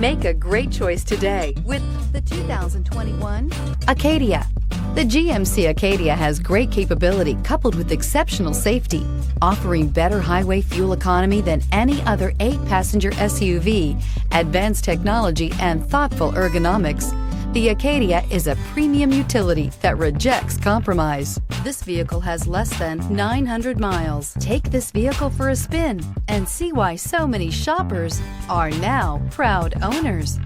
Make a great choice today with the 2021 Acadia. The GMC Acadia has great capability coupled with exceptional safety, offering better highway fuel economy than any other 8-passenger SUV, advanced technology, and thoughtful ergonomics. The Acadia is a premium utility that rejects compromise. This vehicle has less than 900 miles. Take this vehicle for a spin and see why so many shoppers are now proud owners.